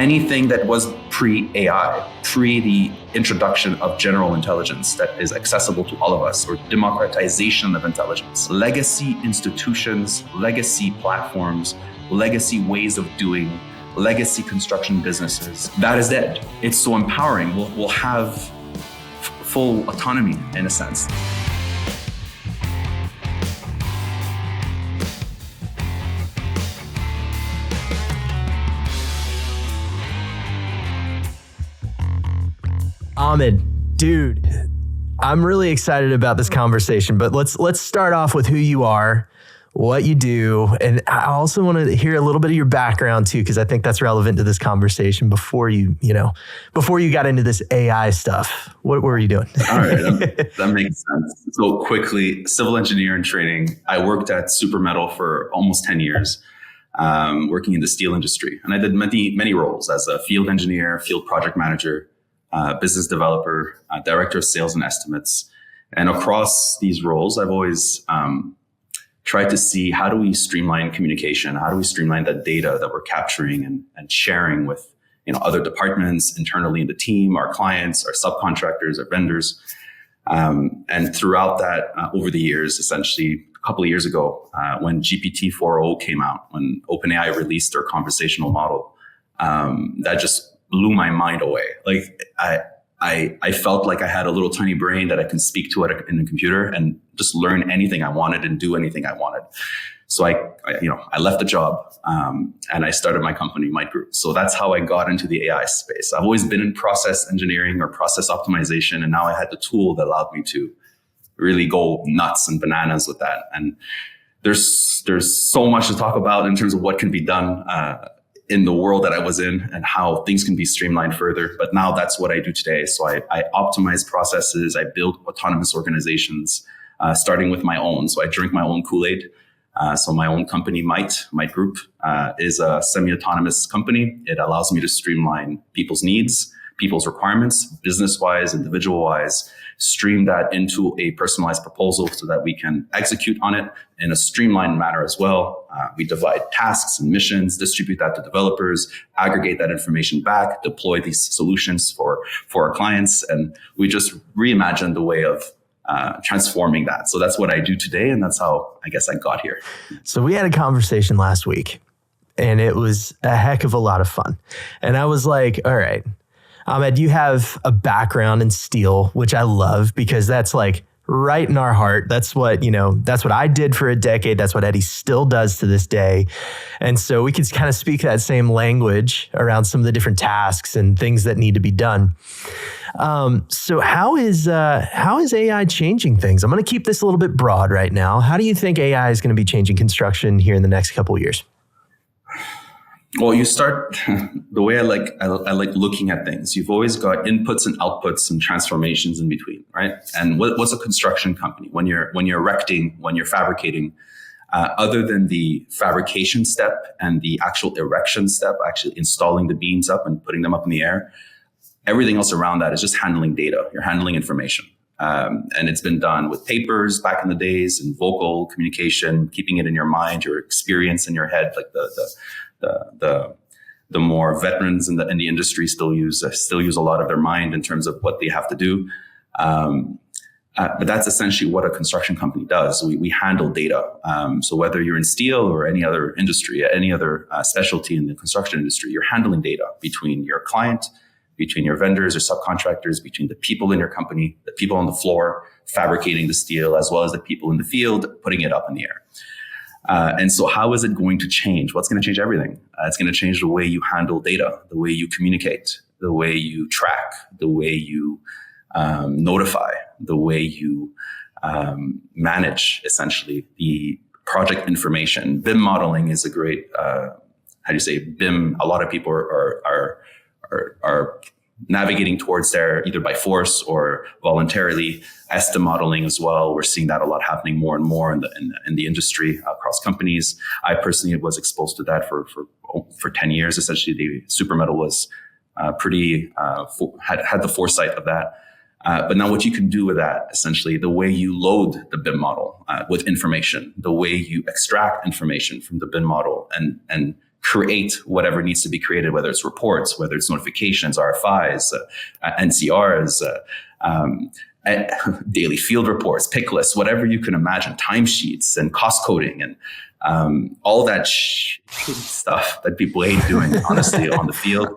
anything that was pre-AI, pre the introduction of general intelligence that is accessible to all of us, or democratization of intelligence. Legacy institutions, legacy platforms, legacy ways of doing, legacy construction businesses, that is dead. It's so empowering. We'll have full autonomy in a sense. Ahmed, dude, I'm really excited about this conversation, but let's start off with who you are, what you do, and I also want to hear a little bit of your background too, because I think that's relevant to this conversation. Before you got into this AI stuff, what were you doing? All right, that makes sense. So quickly, civil engineer in training. I worked at Supermetal for almost 10 years, working in the steel industry, and I did many roles as a field engineer, field project manager, business developer, director of sales and estimates. And across these roles, I've always tried to see, how do we streamline communication? How do we streamline that data that we're capturing and sharing with other departments internally in the team, our clients, our subcontractors, our vendors. And throughout that, over the years, essentially a couple of years ago, when GPT 4.0 came out, when OpenAI released their conversational model, that just blew my mind away. Like I felt like I had a little tiny brain that I can speak to it in a computer and just learn anything I wanted and do anything I wanted. So I left the job and I started my company, Myte Group. So that's how I got into the AI space. I've always been in process engineering or process optimization, and now I had the tool that allowed me to really go nuts and bananas with that. And there's so much to talk about in terms of what can be done in the world that I was in and how things can be streamlined further. But now that's what I do today. So I optimize processes. I build autonomous organizations, starting with my own. So I drink my own Kool-Aid. So my own company, Myte Group, is a semi-autonomous company. It allows me to streamline people's needs, people's requirements, business-wise, individual-wise, stream that into a personalized proposal so that we can execute on it in a streamlined manner as well. We divide tasks and missions, distribute that to developers, aggregate that information back, deploy these solutions for our clients, and we just reimagine the way of transforming that. So that's what I do today, and that's how I guess I got here. So we had a conversation last week, and it was a heck of a lot of fun. And I was like, all right, Ahmed, you have a background in steel, which I love because that's like right in our heart. That's what, that's what I did for a decade. That's what Eddie still does to this day. And so we could kind of speak that same language around some of the different tasks and things that need to be done. So how is AI changing things? I'm going to keep this a little bit broad right now. How do you think AI is going to be changing construction here in the next couple of years? Well, you start the way I like looking at things. You've always got inputs and outputs and transformations in between, right? And what's a construction company? When you're erecting, when you're fabricating, other than the fabrication step and the actual erection step, actually installing the beams up and putting them up in the air, everything else around that is just handling data. You're handling information. And it's been done with papers back in the days and vocal communication, keeping it in your mind, your experience in your head, like the more veterans in the industry still use a lot of their mind in terms of what they have to do. But that's essentially what a construction company does. We handle data. So whether you're in steel or any other industry, any other specialty in the construction industry, you're handling data between your client, between your vendors or subcontractors, between the people in your company, the people on the floor fabricating the steel, as well as the people in the field putting it up in the air. And so how is it going to change? What's going to change everything? It's going to change the way you handle data, the way you communicate, the way you track, the way you notify, the way you manage, essentially, the project information. BIM modeling is a great, BIM, a lot of people are navigating towards there either by force or voluntarily. ESTA modeling as well. We're seeing that a lot happening more and more in the industry across companies. I personally was exposed to that for 10 years. Essentially, the Supermetal was had the foresight of that. But now what you can do with that, essentially, the way you load the BIM model with information, the way you extract information from the BIM model and create whatever needs to be created, whether it's reports, whether it's notifications, RFIs, NCRs, daily field reports, pick lists, whatever you can imagine, timesheets and cost coding and all that stuff that people hate doing, honestly, on the field.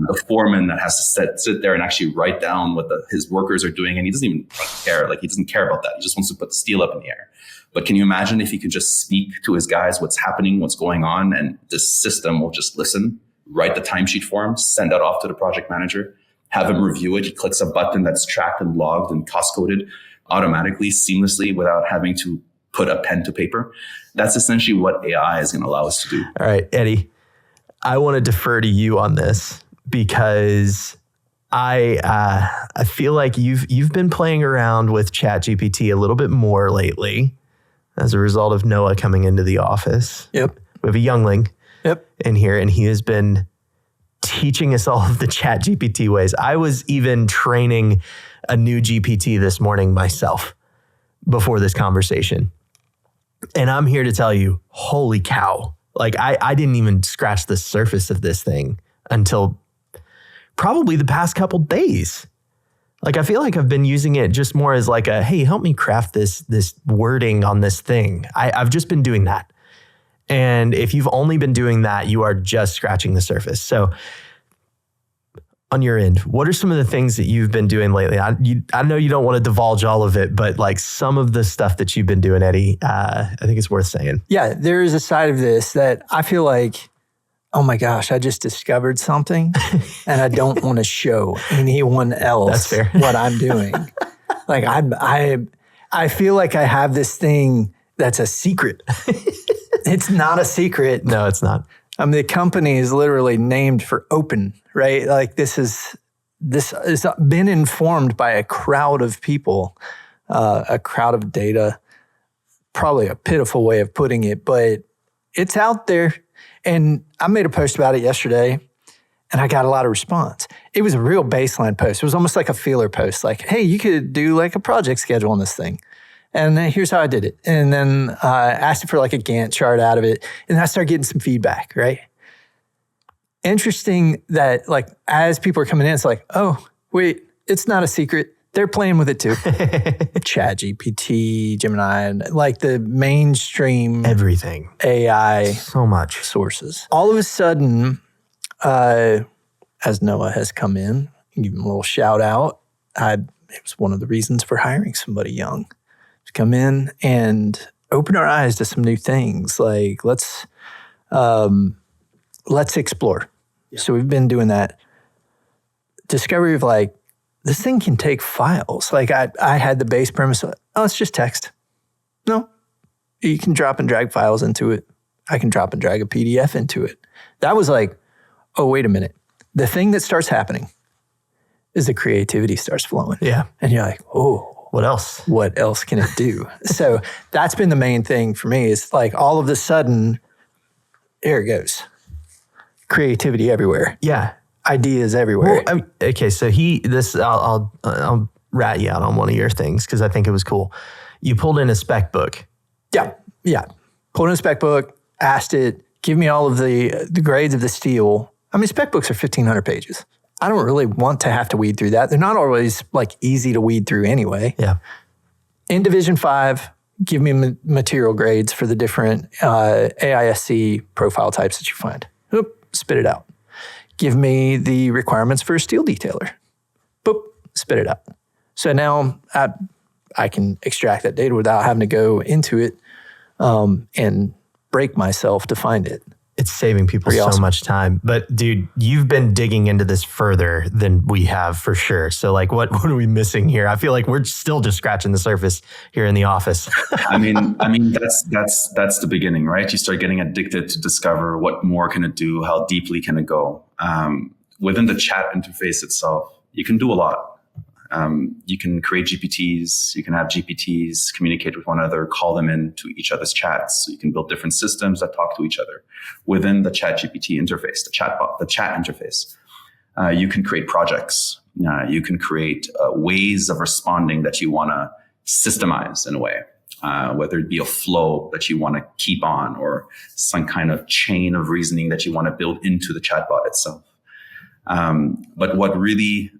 The foreman that has to sit there and actually write down what his workers are doing, and he doesn't even care. Like, he doesn't care about that. He just wants to put the steel up in the air. But can you imagine if he could just speak to his guys what's happening, what's going on, and this system will just listen, write the timesheet for him, send that off to the project manager, have him review it. He clicks a button that's tracked and logged and cost coded automatically, seamlessly, without having to put a pen to paper. That's essentially what AI is going to allow us to do. All right, Eddie, I want to defer to you on this because I feel like you've been playing around with ChatGPT a little bit more lately as a result of Noah coming into the office. Yep. We have a youngling in here, and he has been teaching us all of the ChatGPT ways. I was even training a new GPT this morning myself before this conversation. And I'm here to tell you, holy cow. Like, I didn't even scratch the surface of this thing until probably the past couple days. Like, I feel like I've been using it just more as like a, hey, help me craft this wording on this thing. I've just been doing that. And if you've only been doing that, you are just scratching the surface. So on your end, what are some of the things that you've been doing lately? I know you don't want to divulge all of it, but like some of the stuff that you've been doing, Eddie, I think it's worth saying. Yeah, there is a side of this that I feel like, oh my gosh, I just discovered something and I don't want to show anyone else what I'm doing. Like, I feel like I have this thing that's a secret. It's not a secret. No, it's not. The company is literally named for open, right? Like, this has been informed by a crowd of people, a crowd of data, probably a pitiful way of putting it, but it's out there. And I made a post about it yesterday and I got a lot of response. It was a real baseline post. It was almost like a feeler post, like, hey, you could do like a project schedule on this thing. And then here's how I did it. And then I asked it for like a Gantt chart out of it. And I started getting some feedback, right? Interesting that, like, as people are coming in, it's like, oh, wait, it's not a secret. They're playing with it too. ChatGPT, Gemini, like the mainstream everything, AI, so much sources. All of a sudden, as Noah has come in, give him a little shout out. It was one of the reasons for hiring somebody young to come in and open our eyes to some new things. Like, let's explore. Yeah. So we've been doing that. Discovery of, like, this thing can take files. Like, I had the base premise of, oh, it's just text. No, you can drop and drag files into it. I can drop and drag a PDF into it. That was like, oh, wait a minute. The thing that starts happening is the creativity starts flowing. Yeah. And you're like, oh, what else? What else can it do? So that's been the main thing for me, is like, all of a sudden, there it goes. Creativity everywhere. Yeah. Ideas everywhere. Well, okay, so I'll rat you out on one of your things because I think it was cool. You pulled in a spec book. Yeah. Pulled in a spec book, asked it, give me all of the grades of the steel. I mean, spec books are 1,500 pages. I don't really want to have to weed through that. They're not always like easy to weed through anyway. Yeah. In Division 5, give me material grades for the different AISC profile types that you find. Oop, spit it out. Give me the requirements for a steel detailer. Boop, spit it out. So now I can extract that data without having to go into it and break myself to find it. It's saving people so much time. But dude, you've been digging into this further than we have for sure. So like, what are we missing here? I feel like we're still just scratching the surface here in the office. I mean, that's the beginning, right? You start getting addicted to discover what more can it do? How deeply can it go? Within the chat interface itself, you can do a lot. You can create GPTs, you can have GPTs communicate with one another, call them into each other's chats. So you can build different systems that talk to each other within the chat GPT interface, the chatbot, the chat interface. You can create projects. You can create ways of responding that you want to systemize in a way. whether it be a flow that you want to keep on or some kind of chain of reasoning that you want to build into the chatbot itself. But what really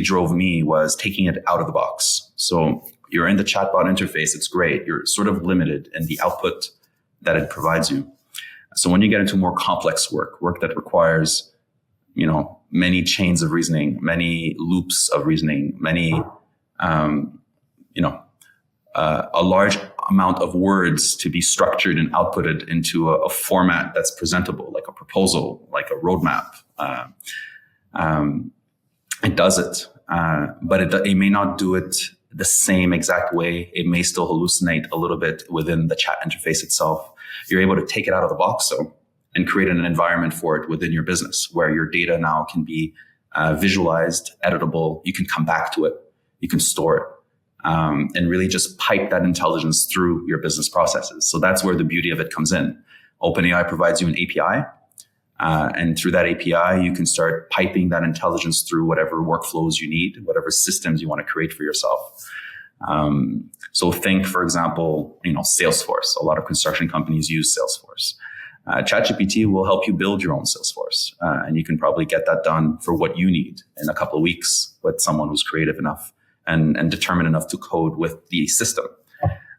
drove me was taking it out of the box. So you're in the chatbot interface. It's great. You're sort of limited in the output that it provides you. So when you get into more complex work that requires, many chains of reasoning, many loops of reasoning, many, a large amount of words to be structured and outputted into a format that's presentable, like a proposal, like a roadmap. It does it, but it may not do it the same exact way. It may still hallucinate a little bit within the chat interface itself. You're able to take it out of the box, though, and create an environment for it within your business where your data now can be visualized, editable. You can come back to it. You can store it. And really just pipe that intelligence through your business processes. So that's where the beauty of it comes in. OpenAI provides you an API. And through that API, you can start piping that intelligence through whatever workflows you need, whatever systems you want to create for yourself. So think, for example, Salesforce. A lot of construction companies use Salesforce. ChatGPT will help you build your own Salesforce. And you can probably get that done for what you need in a couple of weeks with someone who's creative enough and determined enough to code with the system.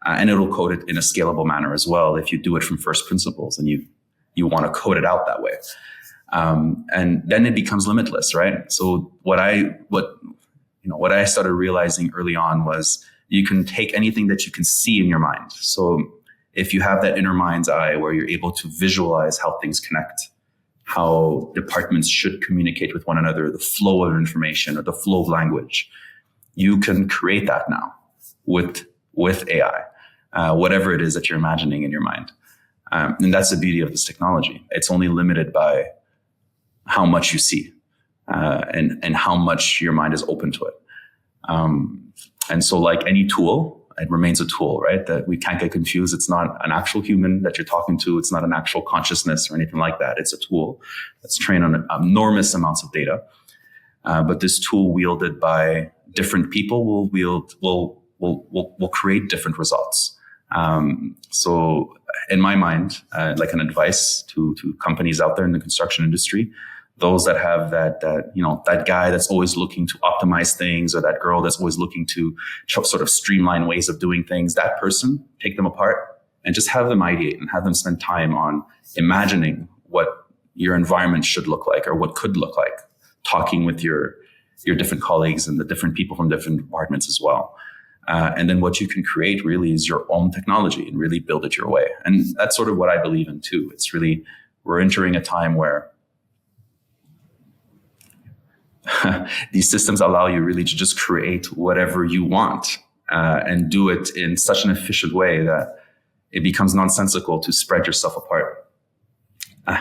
And it'll code it in a scalable manner as well if you do it from first principles and you want to code it out that way. And then it becomes limitless, right? So what I started realizing early on was you can take anything that you can see in your mind. So if you have that inner mind's eye where you're able to visualize how things connect, how departments should communicate with one another, the flow of information or the flow of language, you can create that now with AI, whatever it is that you're imagining in your mind. And that's the beauty of this technology. It's only limited by how much you see and how much your mind is open to it. And so like any tool, it remains a tool, right? That we can't get confused. It's not an actual human that you're talking to. It's not an actual consciousness or anything like that. It's a tool that's trained on enormous amounts of data. But this tool wielded by different people will create different results. So in my mind, like an advice to companies out there in the construction industry, those that have that guy that's always looking to optimize things, or that girl that's always looking to sort of streamline ways of doing things, that person, take them apart and just have them ideate and have them spend time on imagining what your environment should look like or what could look like, talking with your different colleagues and the different people from different departments as well. And then what you can create really is your own technology and really build it your way. And that's sort of what I believe in too. It's really, we're entering a time where these systems allow you really to just create whatever you want and do it in such an efficient way that it becomes nonsensical to spread yourself apart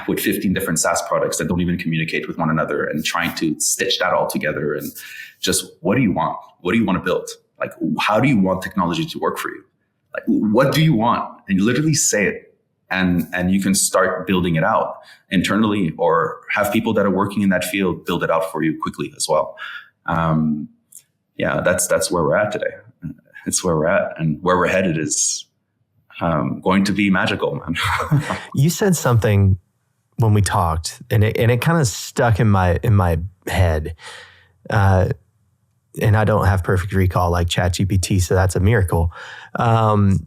with 15 different SaaS products that don't even communicate with one another and trying to stitch that all together. And just, what do you want? What do you want to build? Like, how do you want technology to work for you? Like, what do you want? And you literally say it. And you can start building it out internally, or have people that are working in that field build it out for you quickly as well. That's where we're at today. It's where we're at, and where we're headed is going to be magical, man. You said something when we talked, and it kind of stuck in my head. And I don't have perfect recall like ChatGPT, so that's a miracle.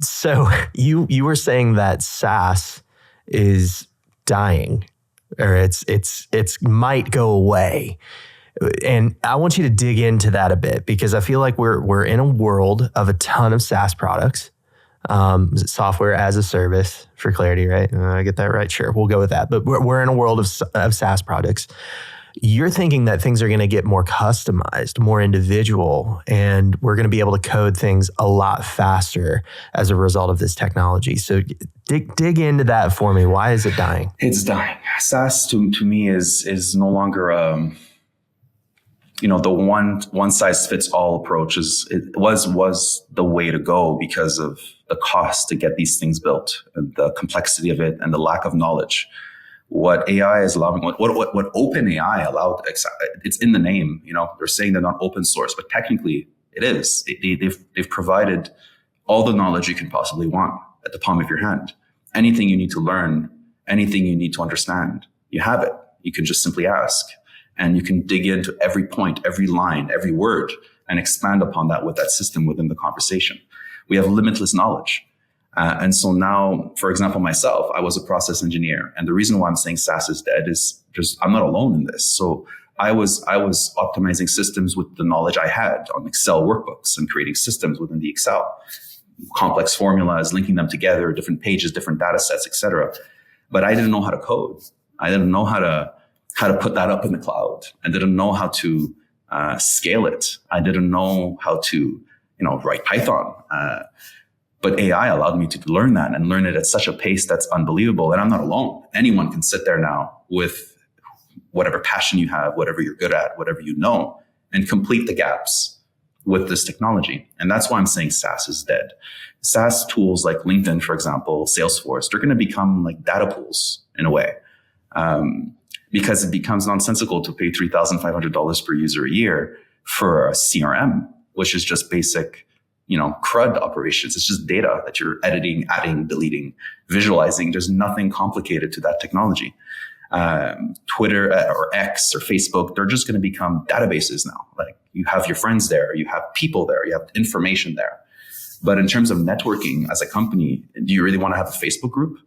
So you were saying that SaaS is dying, or it's might go away. And I want you to dig into that a bit, because I feel like we're in a world of a ton of SaaS products. Software as a service, for clarity, right? I get that right? Sure, we'll go with that. But we're in a world of SaaS products. You're thinking that things are going to get more customized, more individual, and we're going to be able to code things a lot faster as a result of this technology. So dig into that for me. Why is it dying? It's dying. SaaS to me is no longer the one size fits all approach. It was the way to go because of the cost to get these things built, and the complexity of it, and the lack of knowledge. What AI is allowing, what OpenAI allowed, it's in the name. They're saying they're not open source, but technically it is. They've provided all the knowledge you can possibly want at the palm of your hand. Anything you need to learn, anything you need to understand, you have it. You can just simply ask, and you can dig into every point, every line, every word, and expand upon that with that system within the conversation. We have limitless knowledge. And so now, for example, myself, I was a process engineer. And the reason why I'm saying SaaS is dead is just I'm not alone in this. So I was optimizing systems with the knowledge I had on Excel workbooks and creating systems within the Excel, complex formulas, linking them together, different pages, different data sets, etc. But I didn't know how to code. I didn't know how to put that up in the cloud. I didn't know how to scale it. I didn't know how to, write Python. But AI allowed me to learn that and learn it at such a pace that's unbelievable. And I'm not alone. Anyone can sit there now with whatever passion you have, whatever you're good at, whatever you know, and complete the gaps with this technology. And that's why I'm saying SaaS is dead. SaaS tools like LinkedIn, for example, Salesforce, they're going to become like data pools in a way. Because it becomes nonsensical to pay $3,500 per user a year for a CRM, which is just basic, CRUD operations. It's just data that you're editing, adding, deleting, visualizing. There's nothing complicated to that technology. Twitter or X or Facebook, they're just going to become databases now. Like you have your friends there, you have people there, you have information there. But in terms of networking as a company, do you really want to have a Facebook group?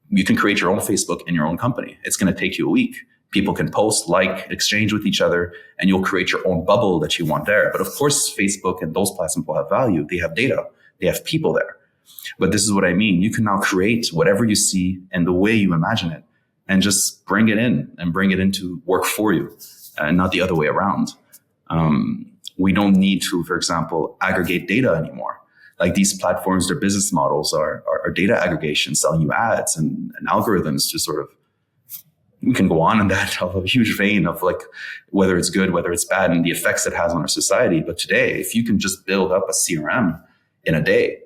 You can create your own Facebook in your own company. It's going to take you a week. People can post, exchange with each other, and you'll create your own bubble that you want there. But of course, Facebook and those platforms will have value. They have data. They have people there. But this is what I mean. You can now create whatever you see and the way you imagine it and just bring it in and bring it into work for you and not the other way around. We don't need to, for example, aggregate data anymore. Like these platforms, their business models are data aggregation, selling you ads and algorithms to sort of, we can go on in that of a huge vein of like whether it's good, whether it's bad, and the effects it has on our society. But today, if you can just build up a CRM in a day,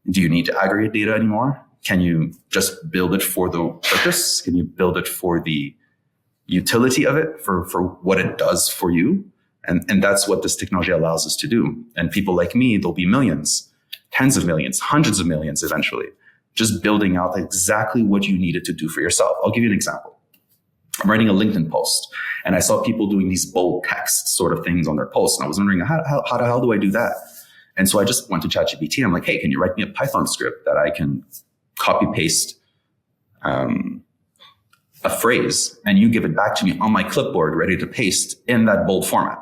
do you need to aggregate data anymore? Can you just build it for the purpose? Can you build it for the utility of it, for what it does for you? And that's what this technology allows us to do. And people like me, there'll be millions, tens of millions, hundreds of millions eventually, just building out exactly what you needed to do for yourself. I'll give you an example. I'm writing a LinkedIn post and I saw people doing these bold text sort of things on their posts. And I was wondering, how the hell do I do that? And so I just went to ChatGPT. I'm like, hey, can you write me a Python script that I can copy paste a phrase and you give it back to me on my clipboard, ready to paste in that bold format.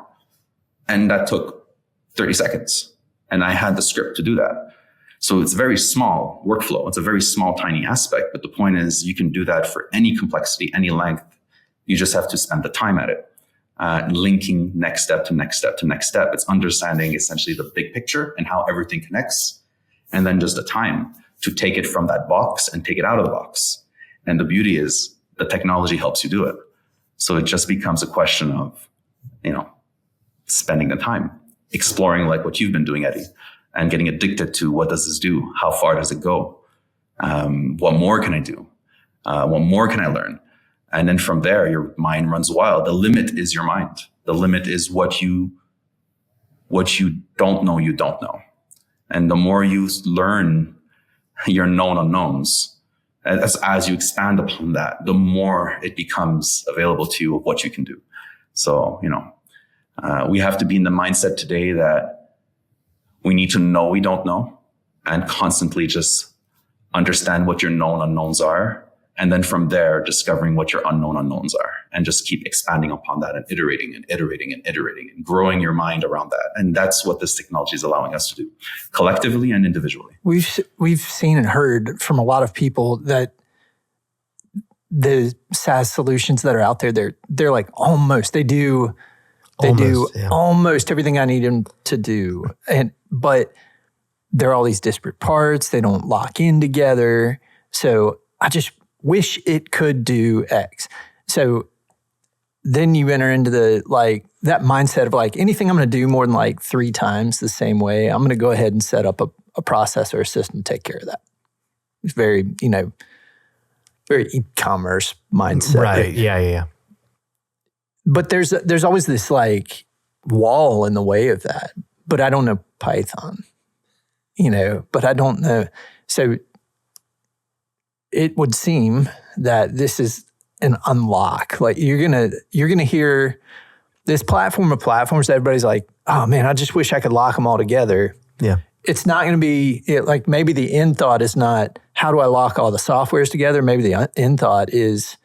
And that took 30 seconds. And I had the script to do that. So it's a very small workflow. It's a very small, tiny aspect. But the point is you can do that for any complexity, any length. You just have to spend the time at it, linking next step to next step to next step. It's understanding essentially the big picture and how everything connects. And then just the time to take it from that box and take it out of the box. And the beauty is the technology helps you do it. So it just becomes a question of, spending the time, exploring like what you've been doing, Eddie, and getting addicted to what does this do? How far does it go? What more can I do? What more can I learn? And then from there, your mind runs wild. The limit is your mind. The limit is what you don't know, you don't know. And the more you learn your known unknowns, as you expand upon that, the more it becomes available to you of what you can do. So, we have to be in the mindset today that we need to know we don't know and constantly just understand what your known unknowns are. And then from there, discovering what your unknown unknowns are and just keep expanding upon that and iterating and iterating and iterating and growing your mind around that. And that's what this technology is allowing us to do collectively and individually. We've seen and heard from a lot of people that the SaaS solutions that are out there, they're like they do almost everything I need them to do. But they're all these disparate parts. They don't lock in together. So I just wish it could do X. So then you enter into that mindset of anything I'm going to do more than 3 times the same way, I'm going to go ahead and set up a process or a system to take care of that. It's very, very e-commerce mindset. Right. Yeah. But there's always this wall in the way of that. But I don't know Python. but I don't know. So it would seem that this is an unlock. Like you're gonna hear this platform of platforms. Everybody's like, oh man, I just wish I could lock them all together. Yeah. It's not going to be like maybe the end thought is not how do I lock all the softwares together? Maybe the end thought is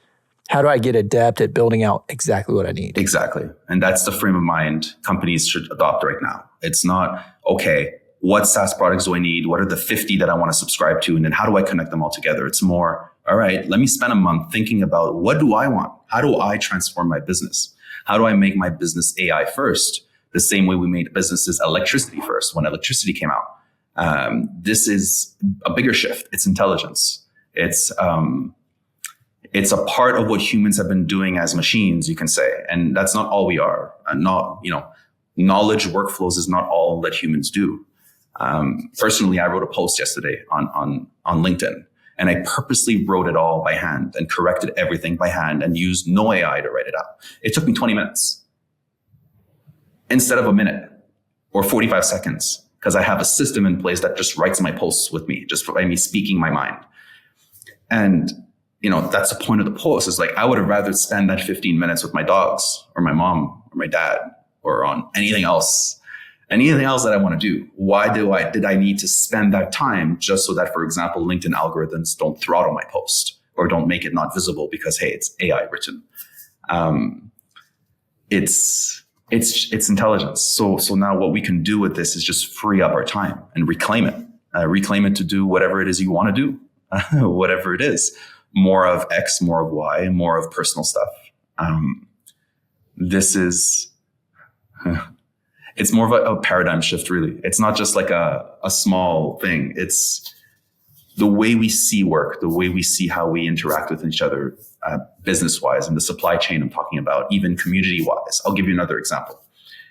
how do I get adept at building out exactly what I need? Exactly. And that's the frame of mind companies should adopt right now. It's not, okay, what SaaS products do I need? What are the 50 that I want to subscribe to? And then how do I connect them all together? It's more, all right, let me spend a month thinking about what do I want? How do I transform my business? How do I make my business AI first? The same way we made businesses electricity first when electricity came out. This is a bigger shift. It's intelligence. It's a part of what humans have been doing as machines, you can say. And that's not all we are. Knowledge workflows is not all that humans do. Personally, I wrote a post yesterday on LinkedIn, and I purposely wrote it all by hand and corrected everything by hand and used no AI to write it out. It took me 20 minutes instead of a minute or 45 seconds because I have a system in place that just writes my posts with me, just by me speaking my mind. And, that's the point of the post is like, I would have rather spend that 15 minutes with my dogs or my mom or my dad or on anything else that I want to do. Why did I need to spend that time just so that, for example, LinkedIn algorithms don't throttle my post or don't make it not visible because, hey, it's AI written. It's intelligence. So now what we can do with this is just free up our time and reclaim it to do whatever it is you want to do, whatever it is, more of X, more of Y, more of personal stuff. It's more of a paradigm shift, really. It's not just like a small thing. It's the way we see work, the way we see how we interact with each other, business-wise, and the supply chain I'm talking about, even community-wise. I'll give you another example.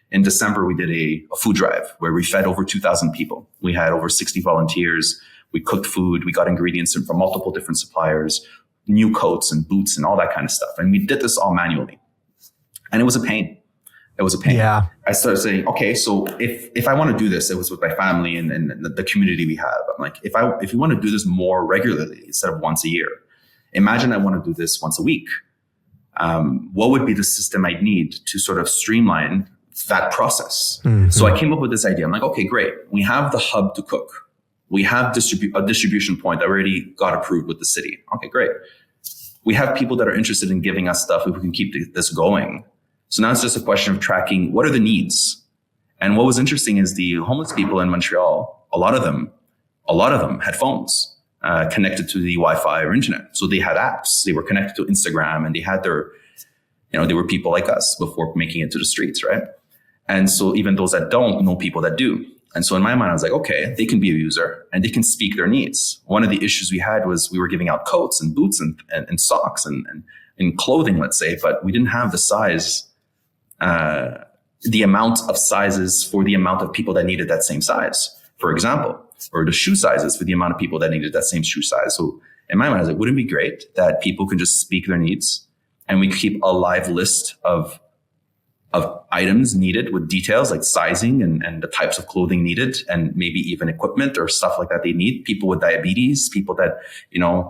In December, we did a food drive where we fed over 2,000 people. We had over 60 volunteers. We cooked food. We got ingredients from multiple different suppliers, new coats and boots and all that kind of stuff. And we did this all manually. And it was a pain. Yeah. I started saying, okay, so if I want to do this, it was with my family and the community we have. I'm like, if you want to do this more regularly instead of once a year, imagine I want to do this once a week. What would be the system I'd need to sort of streamline that process? Mm-hmm. So I came up with this idea. I'm like, okay, great. We have the hub to cook. We have a distribution point that already got approved with the city. Okay, great. We have people that are interested in giving us stuff if we can keep this going. So now it's just a question of tracking what are the needs. And what was interesting is the homeless people in Montreal, a lot of them had phones connected to the Wi-Fi or internet. So they had apps. They were connected to Instagram and they had their, they were people like us before making it to the streets, right? And so even those that don't know people that do. And so in my mind, I was like, okay, they can be a user and they can speak their needs. One of the issues we had was we were giving out coats and boots and socks and clothing, let's say, but we didn't have the size, the amount of sizes for the amount of people that needed that same size, for example, or the shoe sizes for the amount of people that needed that same shoe size. So in my mind, I was like, wouldn't it be great that people can just speak their needs and we keep a live list of items needed with details like sizing and the types of clothing needed and maybe even equipment or stuff like that they need. People with diabetes, people that,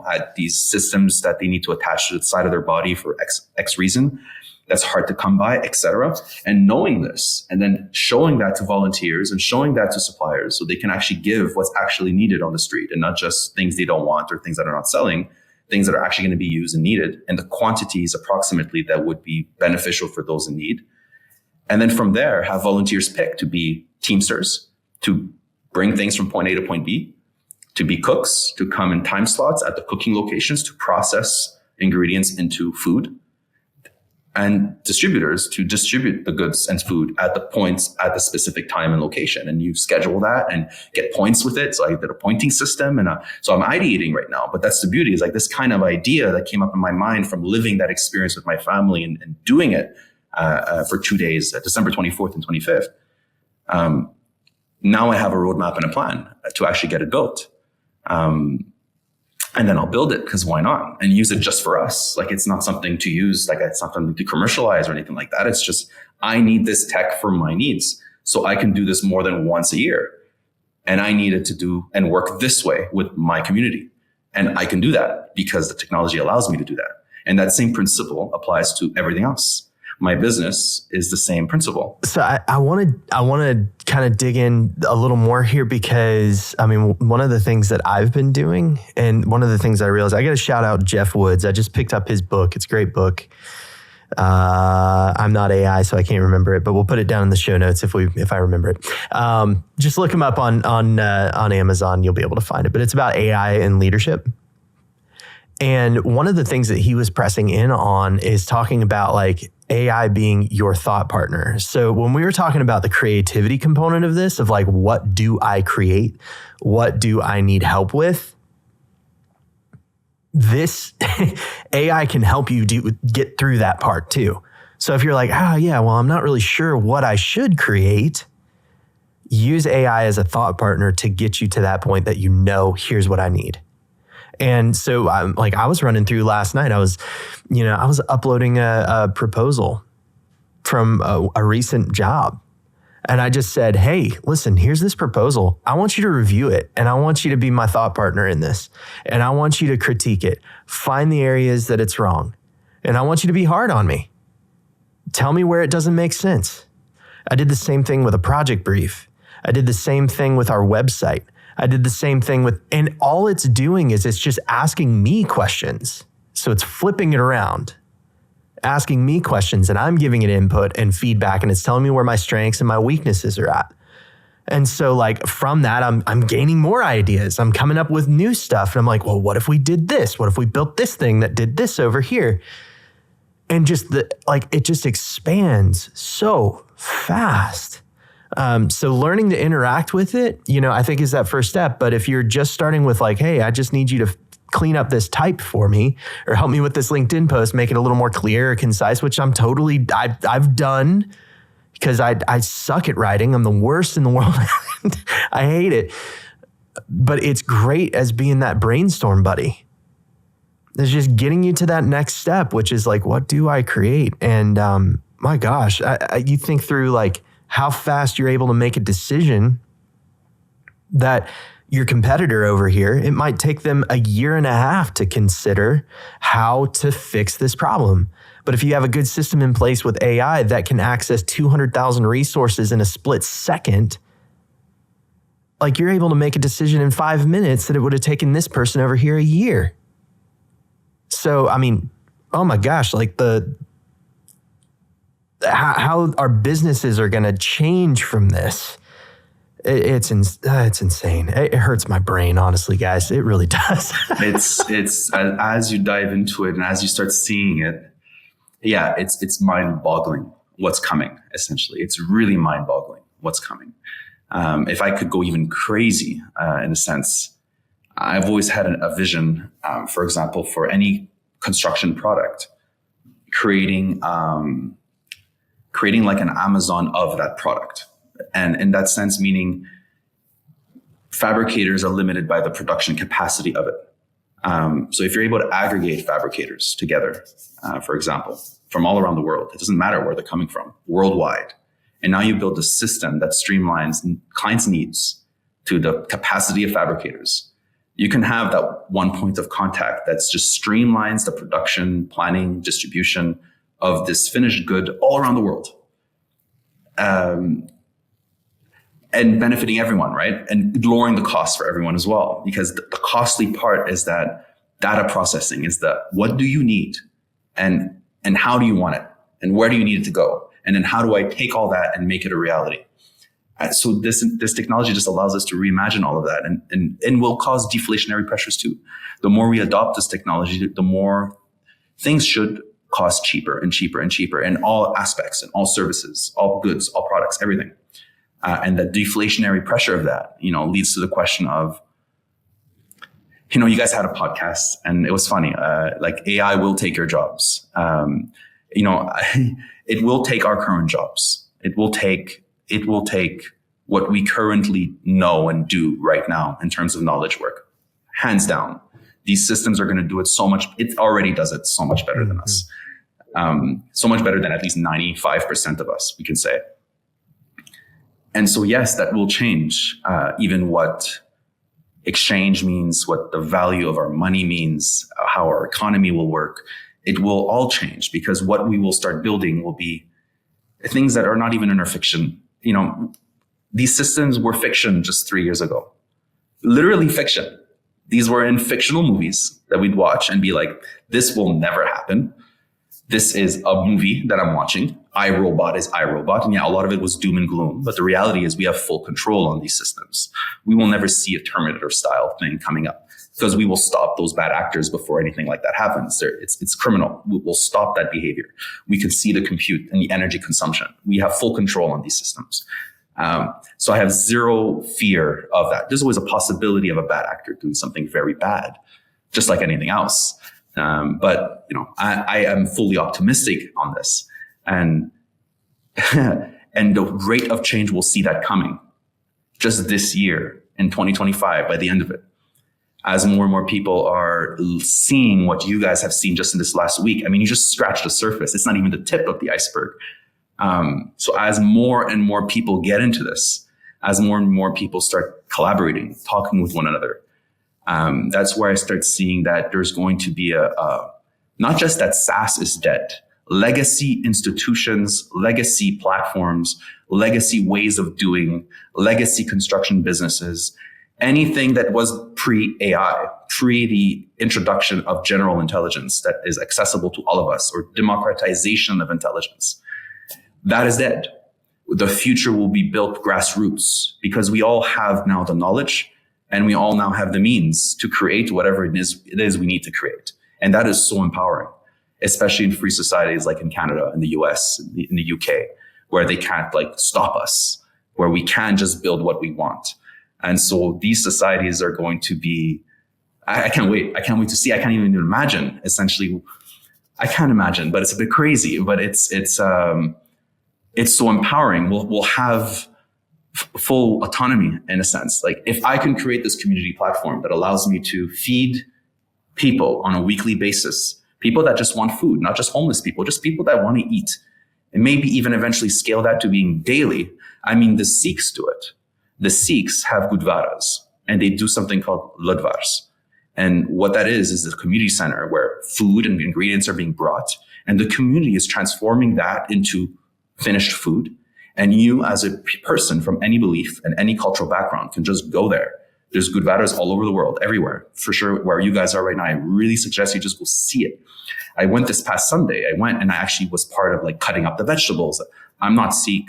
had these systems that they need to attach to the side of their body for X reason that's hard to come by, etc. And knowing this and then showing that to volunteers and showing that to suppliers so they can actually give what's actually needed on the street and not just things they don't want or things that are not selling, things that are actually going to be used and needed and the quantities approximately that would be beneficial for those in need. And then from there, have volunteers pick to be Teamsters, to bring things from point A to point B, to be cooks, to come in time slots at the cooking locations, to process ingredients into food, and distributors to distribute the goods and food at the points at the specific time and location. And you schedule that and get points with it. So I did a pointing system. And so I'm ideating right now. But that's the beauty is like this kind of idea that came up in my mind from living that experience with my family and doing it for 2 days, December 24th and 25th. Now I have a roadmap and a plan to actually get it built. And then I'll build it because why not? And use it just for us. Like it's not something to use, like it's not something to commercialize or anything like that. It's just, I need this tech for my needs. So I can do this more than once a year. and I needed to do and work this way with my community. And I can do that because the technology allows me to do that. And that same principle applies to everything else. My business is the same principle. So I want to kind of dig in a little more here, because I mean, one of the things that I've been doing, and one of the things I realized, I got to shout out Jeff Woods. I just picked up his book. It's a great book. I'm not AI, so I can't remember it, but we'll put it down in the show notes if I remember it. Just look him up on Amazon. You'll be able to find it. But it's about AI and leadership. And one of the things that he was pressing in on is talking about like AI being your thought partner. So when we were talking about the creativity component of this, of like, what do I create? What do I need help with? This AI can help you get through that part too. So if you're like, I'm not really sure what I should create, use AI as a thought partner to get you to that point that here's what I need. And so I was running through last night, I was uploading a proposal from a recent job. And I just said, hey, listen, here's this proposal. I want you to review it. And I want you to be my thought partner in this. And I want you to critique it. Find the areas that it's wrong. And I want you to be hard on me. Tell me where it doesn't make sense. I did the same thing with a project brief. I did the same thing with our website. I did the same thing and all it's doing is it's just asking me questions. So it's flipping it around, asking me questions, and I'm giving it input and feedback, and it's telling me where my strengths and my weaknesses are at. And so like from that, I'm gaining more ideas. I'm coming up with new stuff. And I'm like, well, what if we did this? What if we built this thing that did this over here? And just it just expands so fast. So learning to interact with it, I think is that first step. But if you're just starting with like, hey, I just need you to clean up this type for me, or help me with this LinkedIn post, make it a little more clear or concise, which I've done because I suck at writing. I'm the worst in the world. I hate it. But it's great as being that brainstorm buddy. It's just getting you to that next step, which is like, what do I create? And my gosh, you think through like how fast you're able to make a decision that your competitor over here, it might take them 1.5 years to consider how to fix this problem. But if you have a good system in place with AI that can access 200,000 resources in a split second, like you're able to make a decision in 5 minutes that it would have taken this person over here 1 year. So, I mean, oh my gosh, like how our businesses are going to change from this. It's insane. It hurts my brain, honestly, guys. It really does. It's as you dive into it and as you start seeing it, it's mind-boggling what's coming. Essentially, it's really mind-boggling what's coming. If I could go even crazy, in a sense, I've always had a vision. For example, for any construction product, creating like an Amazon of that product. And in that sense, meaning fabricators are limited by the production capacity of it. So if you're able to aggregate fabricators together, for example, from all around the world, it doesn't matter where they're coming from, worldwide. And now you build a system that streamlines clients' needs to the capacity of fabricators. You can have that one point of contact that's just streamlines the production, planning, distribution of this finished good all around the world. And benefiting everyone, right? And lowering the cost for everyone as well. Because the costly part is that data processing is what do you need? And how do you want it? And where do you need it to go? And then how do I take all that and make it a reality? So this technology just allows us to reimagine all of that and will cause deflationary pressures too. The more we adopt this technology, the more things should cost cheaper and cheaper and cheaper in all aspects and all services, all goods, all products, everything. And the deflationary pressure of that, leads to the question of, you guys had a podcast and it was funny. Like AI will take your jobs. It will take our current jobs. It will take what we currently know and do right now in terms of knowledge work. Hands down. These systems are going to do it so much. It already does it so much better than us. So much better than at least 95% of us, we can say. And so, yes, that will change even what exchange means, what the value of our money means, how our economy will work. It will all change because what we will start building will be things that are not even in our fiction. You know, these systems were fiction just 3 years ago, literally fiction. These were in fictional movies that we'd watch and be like, this will never happen. This is a movie that I'm watching. iRobot is iRobot. And yeah, a lot of it was doom and gloom. But the reality is we have full control on these systems. We will never see a Terminator style thing coming up because we will stop those bad actors before anything like that happens. It's criminal. We'll stop that behavior. We can see the compute and the energy consumption. We have full control on these systems. So I have zero fear of that. There's always a possibility of a bad actor doing something very bad, just like anything else. But you know, I am fully optimistic on this, and and the rate of change we'll see that coming just this year in 2025 by the end of it, as more and more people are seeing what you guys have seen just in this last week. I mean, you just scratched the surface. It's not even the tip of the iceberg. So as more and more people get into this, as more and more people start collaborating, talking with one another, that's where I start seeing that there's going to be not just that SaaS is dead, legacy institutions, legacy platforms, legacy ways of doing, legacy construction businesses, anything that was pre-AI, pre the introduction of general intelligence that is accessible to all of us, or democratization of intelligence, that is dead. The future will be built grassroots because we all have now the knowledge and we all now have the means to create whatever it is we need to create. And that is so empowering, especially in free societies like in Canada, in the US, in the UK, where they can't stop us, where we can just build what we want. And so these societies are going to be, I can't wait. I can't wait to see. I can't even imagine. Essentially, I can't imagine, but it's a bit crazy, but it's so empowering. We'll have full autonomy in a sense. Like if I can create this community platform that allows me to feed people on a weekly basis, people that just want food, not just homeless people, just people that want to eat, and maybe even eventually scale that to being daily. I mean, the Sikhs do it. The Sikhs have gurdwaras and they do something called ludwars. And what that is a community center where food and ingredients are being brought and the community is transforming that into finished food. And you as a person from any belief and any cultural background can just go there. There's gurdwaras all over the world, everywhere. For sure, where you guys are right now, I really suggest you just go see it. I went this past Sunday. I went and I actually was part of cutting up the vegetables. I'm not Sikh.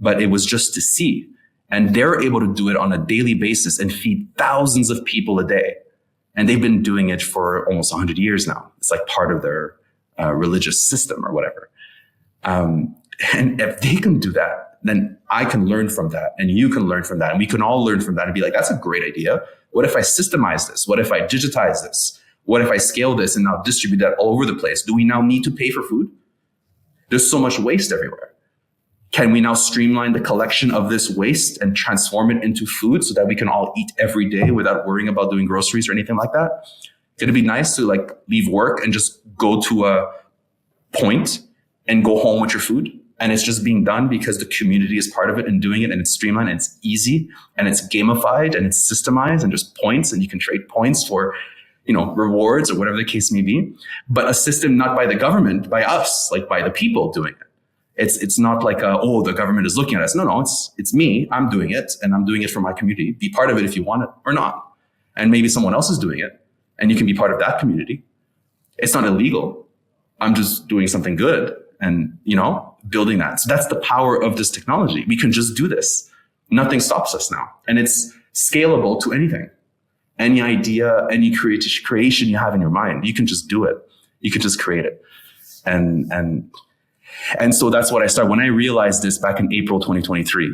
But it was just to see. And they're able to do it on a daily basis and feed thousands of people a day. And they've been doing it for almost 100 years now. It's like part of their religious system or whatever. And if they can do that, then I can learn from that and you can learn from that. And we can all learn from that and be like, that's a great idea. What if I systemize this? What if I digitize this? What if I scale this and now distribute that all over the place? Do we now need to pay for food? There's so much waste everywhere. Can we now streamline the collection of this waste and transform it into food so that we can all eat every day without worrying about doing groceries or anything like that? It'd be nice to leave work and just go to a point and go home with your food. And it's just being done because the community is part of it and doing it, and it's streamlined and it's easy and it's gamified and it's systemized and there's points and you can trade points for, rewards or whatever the case may be. But a system not by the government, by us, by the people doing it. It's not the government is looking at us. No, it's me. I'm doing it and I'm doing it for my community. Be part of it if you want it or not. And maybe someone else is doing it and you can be part of that community. It's not illegal. I'm just doing something good and, building that. So that's the power of this technology. We can just do this. Nothing stops us now. And it's scalable to anything. Any idea, any creation you have in your mind, you can just do it. You can just create it. And so that's what I started. When I realized this back in April 2023,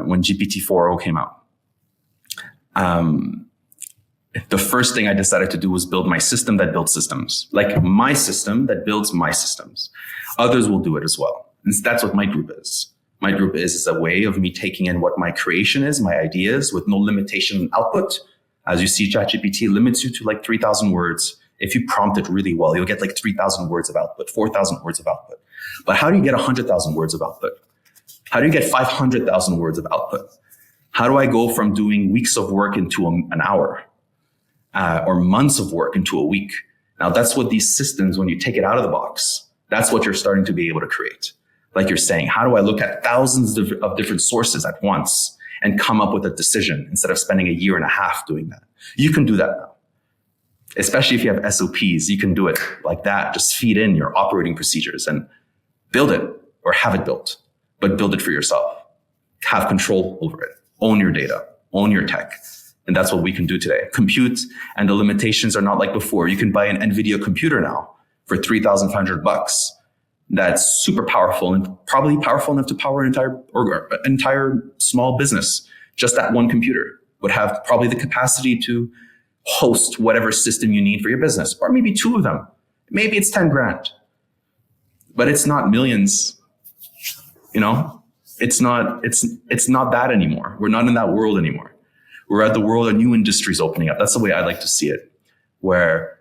when GPT-4o came out, the first thing I decided to do was build my system that builds systems, my system that builds my systems. Others will do it as well. And that's what my group is. My group is a way of me taking in what my creation is, my ideas with no limitation in output. As you see, ChatGPT limits you to 3,000 words. If you prompt it really well, you'll get 3,000 words of output, 4,000 words of output. But how do you get 100,000 words of output? How do you get 500,000 words of output? How do I go from doing weeks of work into an hour or months of work into a week? Now, that's what these systems, when you take it out of the box, that's what you're starting to be able to create. Like you're saying, how do I look at thousands of different sources at once and come up with a decision instead of spending a year and a half doing that? You can do that now. Especially if you have SOPs, you can do it like that. Just feed in your operating procedures and build it or have it built, but build it for yourself. Have control over it. Own your data, own your tech. And that's what we can do today. Compute and the limitations are not like before. You can buy an NVIDIA computer now for $3,500. That's super powerful and probably powerful enough to power an entire small business. Just that one computer would have probably the capacity to host whatever system you need for your business, or maybe two of them. Maybe it's 10 grand, but it's not millions. You know, it's not that anymore. We're not in that world anymore. We're at the world of new industries opening up. That's the way I like to see it, where,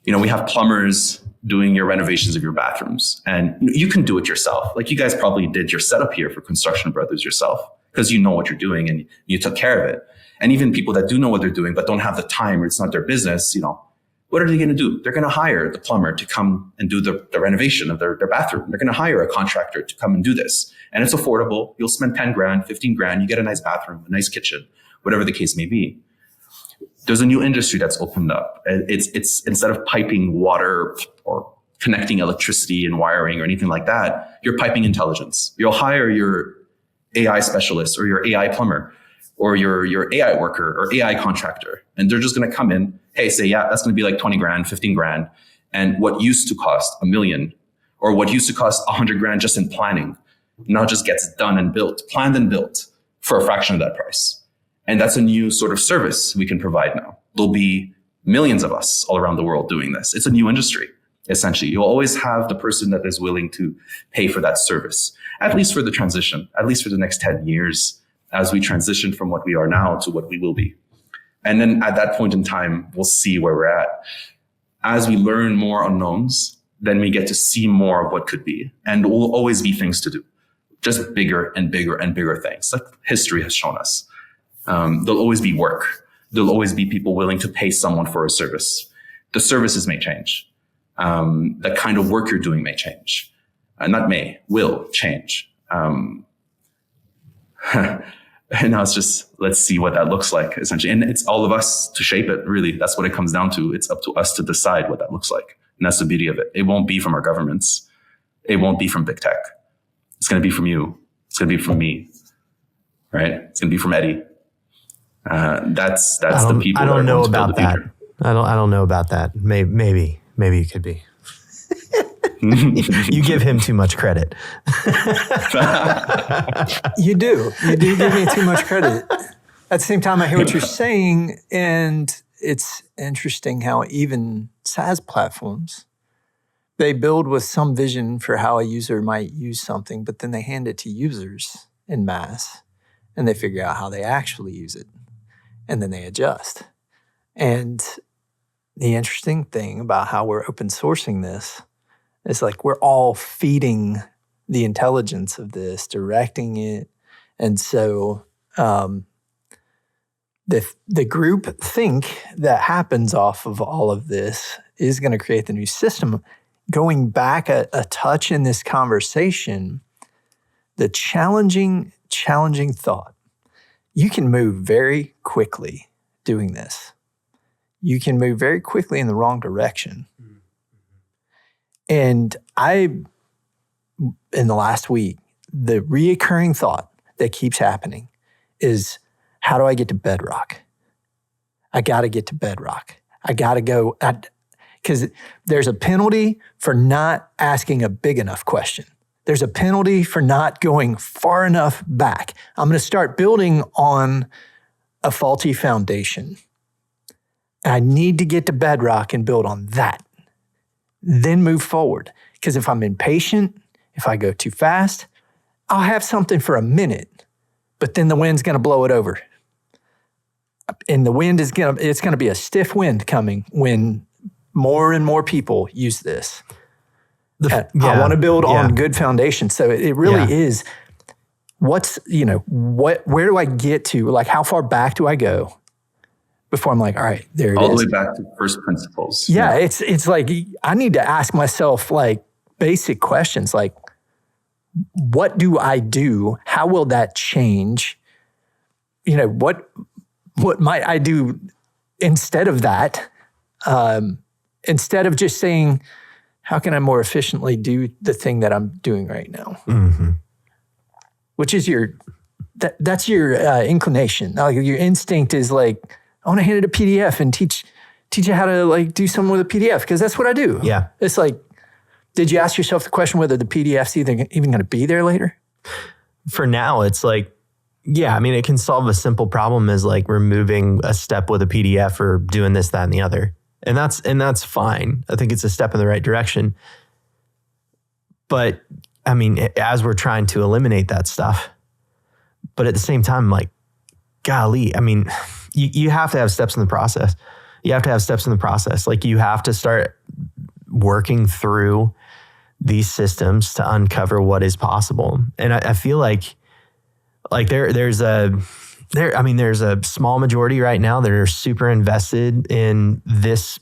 you know, we have plumbers doing your renovations of your bathrooms, and you can do it yourself. Like you guys probably did your setup here for Construction Brothers yourself because you know what you're doing and you took care of it. And even people that do know what they're doing but don't have the time or it's not their business, you know, what are they going to do? They're going to hire the plumber to come and do the renovation of their bathroom. They're going to hire a contractor to come and do this. And it's affordable. You'll spend 10 grand, 15 grand. You get a nice bathroom, a nice kitchen, whatever the case may be. There's a new industry that's opened up. It's instead of piping water or connecting electricity and wiring or anything like that, you're piping intelligence. You'll hire your AI specialist or your AI plumber or your AI worker or AI contractor. And they're just going to come in, hey, say, yeah, that's going to be like 20 grand, 15 grand. And what used to cost $1 million or what used to cost 100 grand just in planning now just gets done and built, planned and built for a fraction of that price. And that's a new sort of service we can provide now. There'll be millions of us all around the world doing this. It's a new industry, essentially. You'll always have the person that is willing to pay for that service, at least for the transition, at least for the next 10 years, as we transition from what we are now to what we will be. And then at that point in time, we'll see where we're at. As we learn more unknowns, then we get to see more of what could be. And there will always be things to do, just bigger and bigger and bigger things, like history has shown us. There'll always be work. There'll always be people willing to pay someone for a service. The services may change. The kind of work you're doing may change. Will change. And now it's just, let's see what that looks like, essentially. And it's all of us to shape it, really. That's what it comes down to. It's up to us to decide what that looks like. And that's the beauty of it. It won't be from our governments. It won't be from big tech. It's going to be from you. It's going to be from me, right? It's going to be from Eddie. That's the people. I don't know about that. Future. I don't know about that. Maybe you could be. You give him too much credit. You do give me too much credit. At the same time, I hear what you're saying, and it's interesting how even SaaS platforms, they build with some vision for how a user might use something, but then they hand it to users en masse, and they figure out how they actually use it, and then they adjust. And the interesting thing about how we're open sourcing this, it's like we're all feeding the intelligence of this, directing it. And so the group think that happens off of all of this is going to create the new system. Going back a touch in this conversation, the challenging thought. You can move very quickly doing this. You can move very quickly in the wrong direction. And in the last week, the reoccurring thought that keeps happening is, how do I get to bedrock? I got to get to bedrock. I got to go, because there's a penalty for not asking a big enough question. There's a penalty for not going far enough back. I'm going to start building on a faulty foundation. I need to get to bedrock and build on that. Then move forward. Because if I'm impatient, if I go too fast, I'll have something for a minute, but then the wind's going to blow it over. And the wind it's going to be a stiff wind coming when more and more people use this. I want to build on good foundation. So it really is where do I get to? Like, how far back do I go before I'm like, all right, there it is. All the way back to first principles. Yeah, it's like I need to ask myself like basic questions like, what do I do? How will that change? What might I do instead of that? Instead of just saying, how can I more efficiently do the thing that I'm doing right now? Mm-hmm. Which is that's your inclination. Like your instinct is like, I want to hand it a PDF and teach you how to like do something with a PDF because that's what I do. Yeah. It's like, did you ask yourself the question whether the PDF's even going to be there later? For now, it's like, yeah, I mean, it can solve a simple problem as like removing a step with a PDF or doing this, that, and the other. And that's fine. I think it's a step in the right direction. But I mean, as we're trying to eliminate that stuff, but at the same time, like, golly, I mean, you have to have steps in the process. You have to have steps in the process. Like you have to start working through these systems to uncover what is possible. And I feel like there's a small majority right now that are super invested in this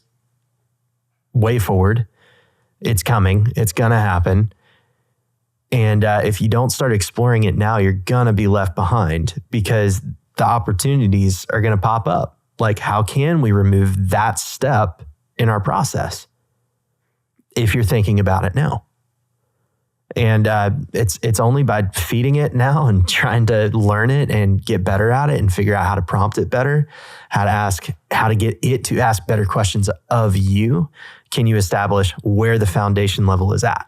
way forward. It's coming. It's going to happen. And if you don't start exploring it now, you're going to be left behind because the opportunities are going to pop up. Like, how can we remove that step in our process if you're thinking about it now? And it's only by feeding it now and trying to learn it and get better at it and figure out how to prompt it better, how to get it to ask better questions of you, can you establish where the foundation level is at.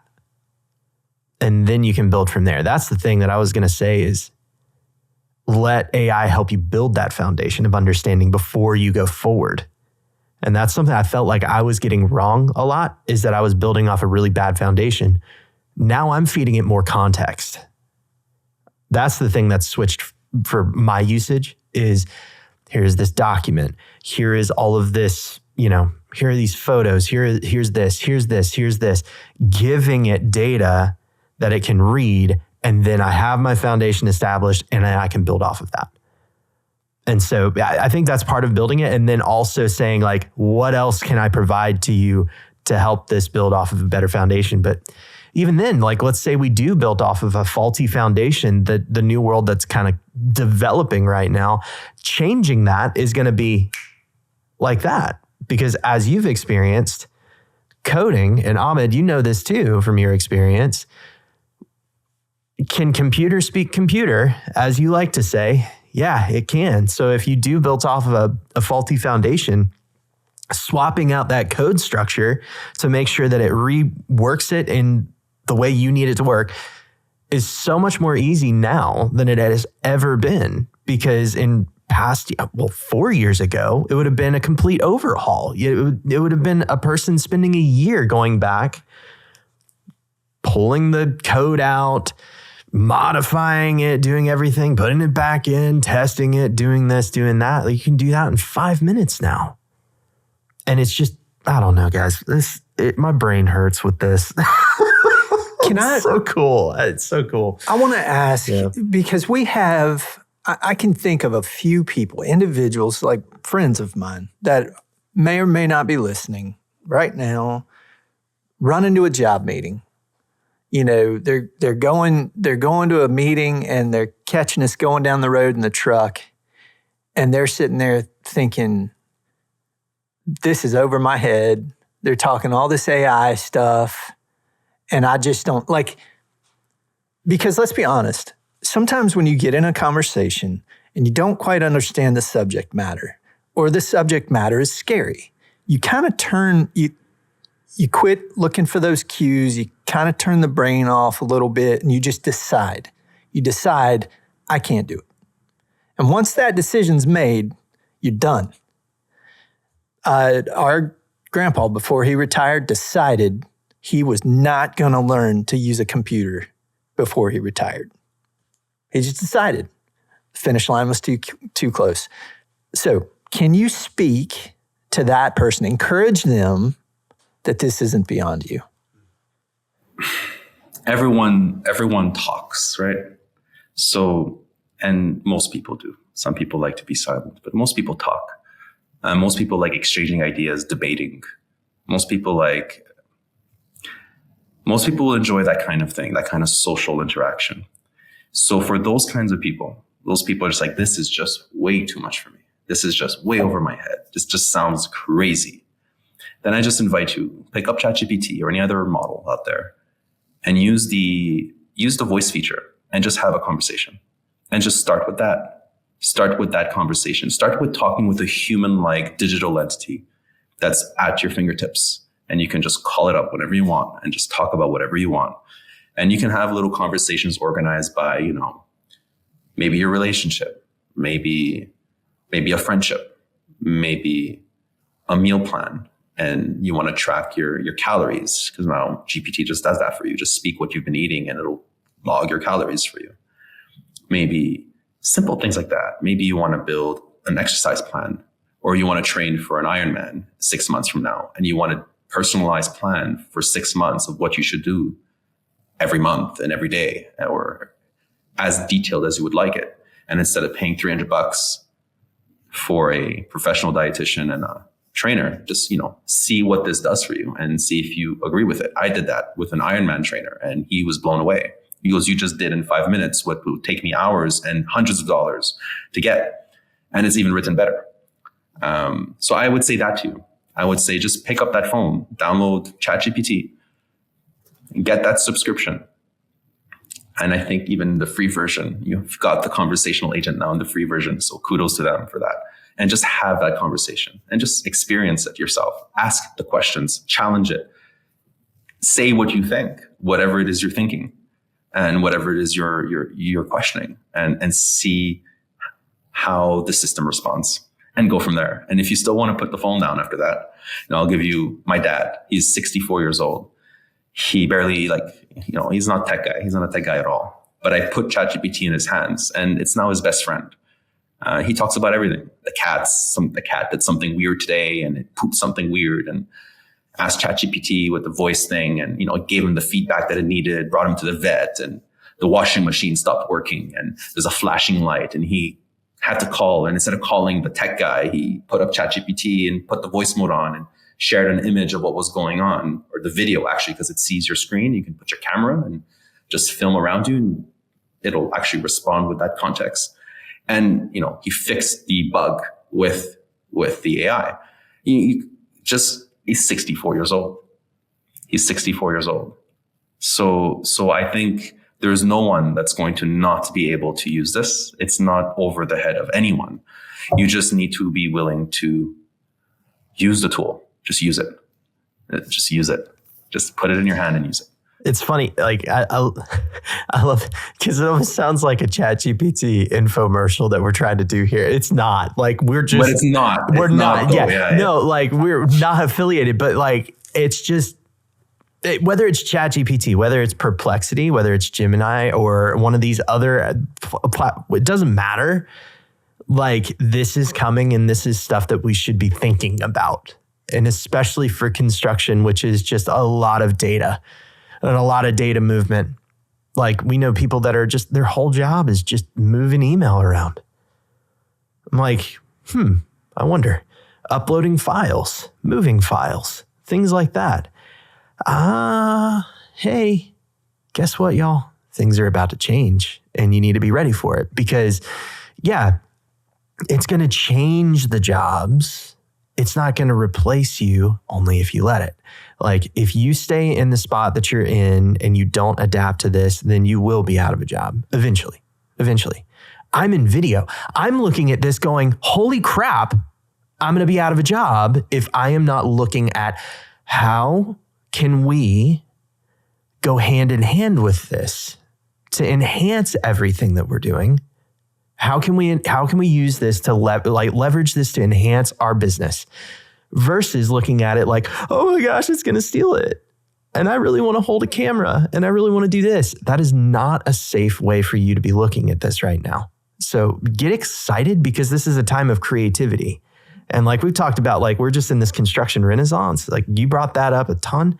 And then you can build from there. That's the thing that I was going to say is let AI help you build that foundation of understanding before you go forward. And that's something I felt like I was getting wrong a lot, is that I was building off a really bad foundation. Now I'm feeding it more context. That's the thing that's switched for my usage is here's this document. Here is all of this, here are these photos. Here's this, giving it data that it can read. And then I have my foundation established and then I can build off of that. And so I think that's part of building it. And then also saying like, what else can I provide to you to help this build off of a better foundation? But even then, like, let's say we do build off of a faulty foundation, the new world that's kind of developing right now, changing that is going to be like that. Because as you've experienced coding, and Ahmed, you know this too from your experience, can computer speak computer, as you like to say? Yeah, it can. So if you do build off of a faulty foundation, swapping out that code structure to make sure that it reworks it in the way you need it to work is so much more easy now than it has ever been. Because in past, 4 years ago, it would have been a complete overhaul. It would have been a person spending a year going back, pulling the code out, modifying it, doing everything, putting it back in, testing it, doing this, doing that. Like, you can do that in 5 minutes now. And it's just, I don't know, guys. My brain hurts with this. It's so cool. It's so cool. I want to ask, because I can think of a few people, individuals, like friends of mine that may or may not be listening right now, run into a job meeting. They're going to a meeting and they're catching us going down the road in the truck, and they're sitting there thinking, this is over my head. They're talking all this AI stuff, and I just don't like, because let's be honest, sometimes when you get in a conversation and you don't quite understand the subject matter, or the subject matter is scary, you kind of you quit looking for those cues, you kind of turn the brain off a little bit, and you just decide. You decide, I can't do it. And once that decision's made, you're done. Our grandpa, before he retired, decided he was not going to learn to use a computer before he retired. He just decided. The finish line was too close. So can you speak to that person, encourage them that this isn't beyond you? Everyone talks, right? So, and most people do. Some people like to be silent, but most people talk. Most people like exchanging ideas, debating. Most people will enjoy that kind of thing, that kind of social interaction. So for those kinds of people, those people are just like, this is just way too much for me. This is just way over my head. This just sounds crazy. Then I just invite you, pick up ChatGPT or any other model out there and use the voice feature and just have a conversation. And just start with that. Start with that conversation. Start with talking with a human-like digital entity that's at your fingertips. And you can just call it up whenever you want and just talk about whatever you want. And you can have little conversations organized by, maybe your relationship, maybe a friendship, maybe a meal plan. And you want to track your calories because now GPT just does that for you. Just speak what you've been eating and it'll log your calories for you. Maybe simple things like that. Maybe you want to build an exercise plan or you want to train for an Ironman 6 months from now and you want a personalized plan for 6 months of what you should do every month and every day or as detailed as you would like it. And instead of paying $300 for a professional dietitian and a trainer, just, see what this does for you and see if you agree with it. I did that with an Ironman trainer and he was blown away. He goes, you just did in 5 minutes what would take me hours and hundreds of dollars to get. And it's even written better. So I would say that to you. I would say just pick up that phone, download ChatGPT, get that subscription. And I think even the free version, you've got the conversational agent now in the free version. So kudos to them for that. And just have that conversation and just experience it yourself. Ask the questions, challenge it. Say what you think, whatever it is you're thinking and whatever it is you're questioning and see how the system responds and go from there. And if you still want to put the phone down after that, I'll give you my dad. He's 64 years old. He barely he's not a tech guy. He's not a tech guy at all. But I put ChatGPT in his hands and it's now his best friend. He talks about everything. The cat did something weird today and it pooped something weird and asked ChatGPT with the voice thing and, it gave him the feedback that it needed, brought him to the vet and the washing machine stopped working and there's a flashing light and he had to call. And instead of calling the tech guy, he put up ChatGPT and put the voice mode on and shared an image of what was going on or the video actually, because it sees your screen. You can put your camera and just film around you and it'll actually respond with that context. And, he fixed the bug with the AI. He's 64 years old. He's 64 years old. So I think there's no one that's going to not be able to use this. It's not over the head of anyone. You just need to be willing to use the tool. Just use it. Just use it. Just put it in your hand and use it. It's funny, I love because it almost sounds like a ChatGPT infomercial that we're trying to do here. It's not we're just, but it's not. We're it's not. not Yeah, no, we're not affiliated, but it's just whether it's ChatGPT, whether it's Perplexity, whether it's Gemini or one of these other, it doesn't matter. This is coming, and this is stuff that we should be thinking about, and especially for construction, which is just a lot of data. And a lot of data movement. We know people that are just, their whole job is just moving email around. I'm like, I wonder. Uploading files, moving files, things like that. Hey, guess what, y'all? Things are about to change and you need to be ready for it because, it's going to change the jobs. It's not going to replace you only if you let it. If you stay in the spot that you're in and you don't adapt to this, then you will be out of a job eventually. I'm in video. I'm looking at this going, holy crap, I'm going to be out of a job if I am not looking at how can we go hand in hand with this to enhance everything that we're doing. How can we use this to leverage this to enhance our business versus looking at it oh my gosh, it's going to steal it. And I really want to hold a camera and I really want to do this. That is not a safe way for you to be looking at this right now. So get excited because this is a time of creativity. And we've talked about, we're just in this construction renaissance. You brought that up a ton.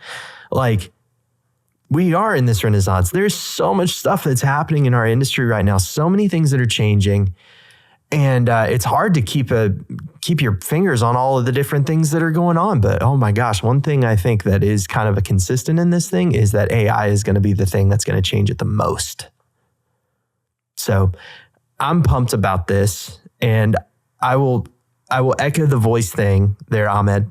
We are in this renaissance. There's so much stuff that's happening in our industry right now. So many things that are changing. And it's hard to keep your fingers on all of the different things that are going on. But oh my gosh, one thing I think that is kind of a consistent in this thing is that AI is going to be the thing that's going to change it the most. So I'm pumped about this, and I will echo the voice thing there, Ahmed.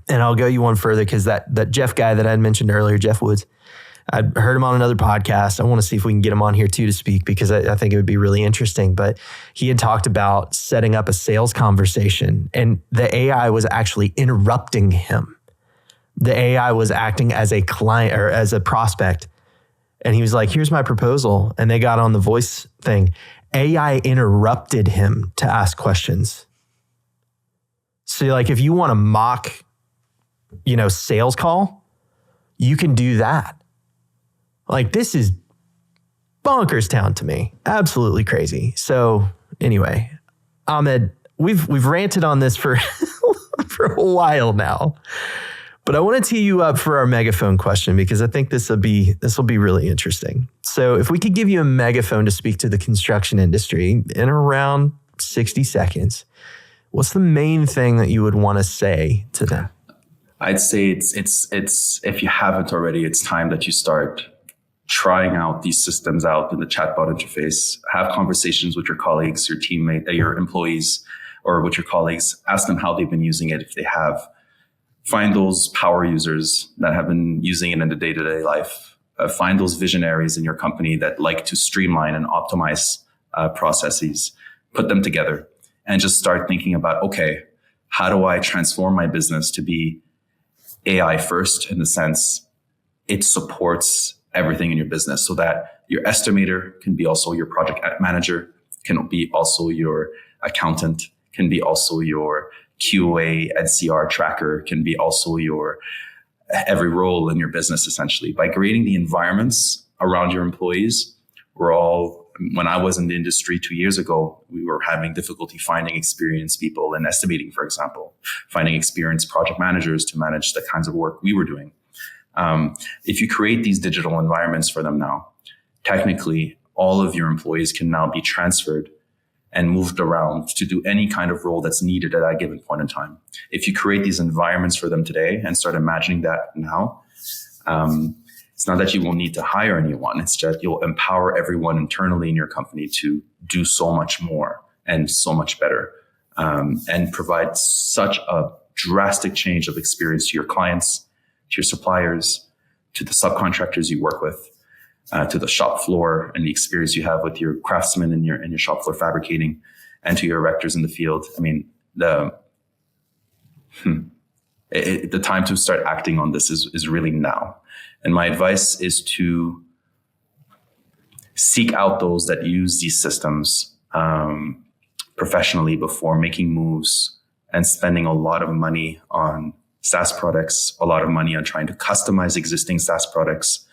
And I'll go you one further because that Jeff guy that I had mentioned earlier, Jeff Woods, I heard him on another podcast. I want to see if we can get him on here too to speak, because I think it would be really interesting. But he had talked about setting up a sales conversation, and the AI was actually interrupting him. The AI was acting as a client or as a prospect. And he was like, here's my proposal. And they got on the voice thing. AI interrupted him to ask questions. So like, if you want to mock, sales call, you can do that. Like, this is bonkers town to me. Absolutely crazy. So anyway, Ahmed, we've ranted on this for for a while now, but I want to tee you up for our megaphone question, because I think this will be really interesting. So if we could give you a megaphone to speak to the construction industry in around 60 seconds, what's the main thing that you would want to say to them? I'd say it's if you haven't already, it's time that you start trying out these systems out in the chatbot interface. Have conversations with your colleagues, your teammate, your employees, or with your colleagues. Ask them how they've been using it, if they have. Find those power users that have been using it in the day-to-day life. Find those visionaries in your company that like to streamline and optimize processes. Put them together and just start thinking about, okay, how do I transform my business to be AI first, in the sense it supports everything in your business, so that your estimator can be also your project manager, can be also your accountant, can be also your QA and CR tracker, can be also your every role in your business, essentially. By creating the environments around your employees, when I was in the industry 2 years ago, we were having difficulty finding experienced people in estimating, for example, finding experienced project managers to manage the kinds of work we were doing. If you create these digital environments for them now, technically all of your employees can now be transferred and moved around to do any kind of role that's needed at that given point in time. If you create these environments for them today and start imagining that now, it's not that you will need to hire anyone. It's just you'll empower everyone internally in your company to do so much more and so much better, and provide such a drastic change of experience to your clients, to your suppliers, to the subcontractors you work with, to the shop floor and the experience you have with your craftsmen in your shop floor fabricating, and to your erectors in the field. I mean, the time to start acting on this is really now. And my advice is to seek out those that use these systems professionally before making moves and spending a lot of money on SaaS products, a lot of money on trying to customize existing SaaS products,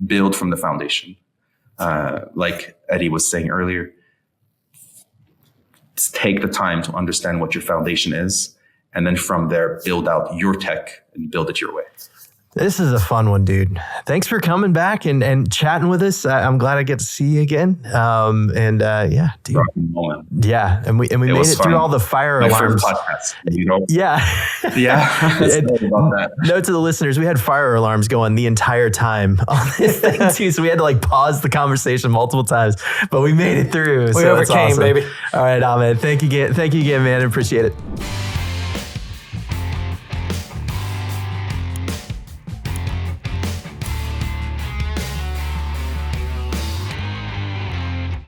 build from the foundation. Like Eddie was saying earlier, take the time to understand what your foundation is, and then from there, build out your tech and build it your way. This is a fun one, dude. Thanks for coming back and chatting with us. I'm glad I get to see you again. Yeah, dude. Yeah, and we made it through all the fire alarms. Podcast, Yeah. Yeah. About that. Note to the listeners, we had fire alarms going the entire time on this thing too, so we had to pause the conversation multiple times, but we made it through. We overcame, awesome. Baby. All right, Ahmed. Thank you again, man. I appreciate it.